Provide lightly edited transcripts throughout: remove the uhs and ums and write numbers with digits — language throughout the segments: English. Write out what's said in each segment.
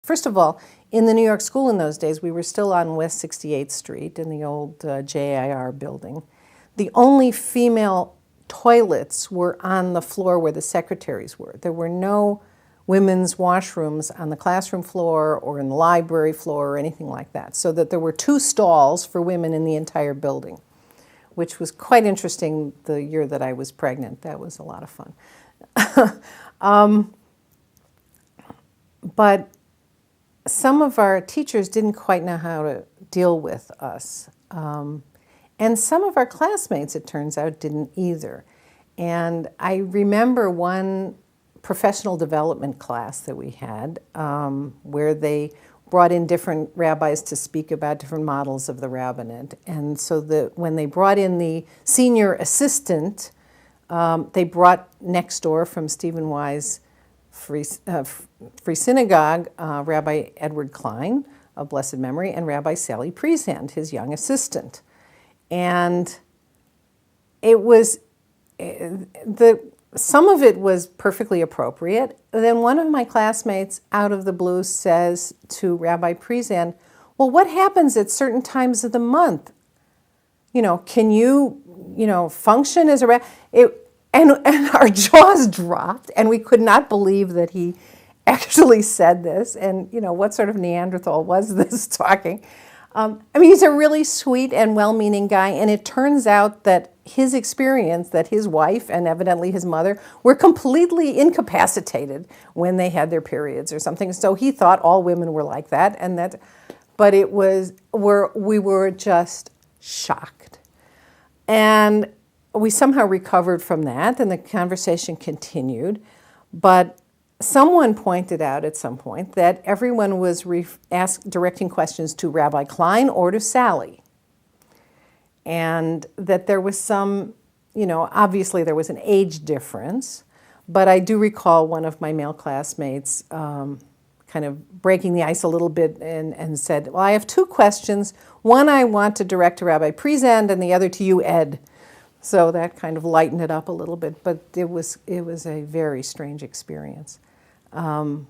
First of all, in the New York school in those days, we were still on West 68th Street in the old JIR building. The only female toilets were on the floor where the secretaries were. There were no women's washrooms on the classroom floor or in the library floor or anything like that, so that there were 2 stalls for women in the entire building, which was quite interesting the year that I was pregnant. That was a lot of fun. But some of our teachers didn't quite know how to deal with us. And some of our classmates, it turns out, didn't either. And I remember one professional development class that we had where they brought in different rabbis to speak about different models of the rabbinate. And so when they brought in the senior assistant, they brought next door from Stephen Wise Free Synagogue, Rabbi Edward Klein of blessed memory, and Rabbi Sally Priesand, his young assistant. And it was, some of it was perfectly appropriate. Then one of my classmates out of the blue says to Rabbi Priesand, well, what happens at certain times of the month? Can you, function as a rabbi? And our jaws dropped, and we could not believe that he actually said this. And, what sort of Neanderthal was this talking? He's a really sweet and well-meaning guy, and it turns out that his experience, that his wife and evidently his mother were completely incapacitated when they had their periods or something. So he thought all women were like that, but we were just shocked. And we somehow recovered from that, and the conversation continued. But someone pointed out at some point that everyone was directing questions to Rabbi Klein or to Sally. And that there was some, obviously there was an age difference, but I do recall one of my male classmates kind of breaking the ice a little bit and said, well, I have 2 questions. One I want to direct to Rabbi Priesand and the other to you, Ed. So that kind of lightened it up a little bit, but it was a very strange experience. I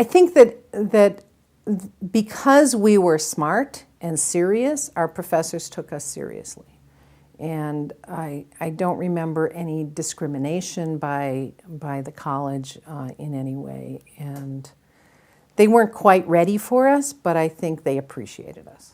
think that because we were smart and serious, our professors took us seriously. And I don't remember any discrimination by the college in any way. And they weren't quite ready for us, but I think they appreciated us.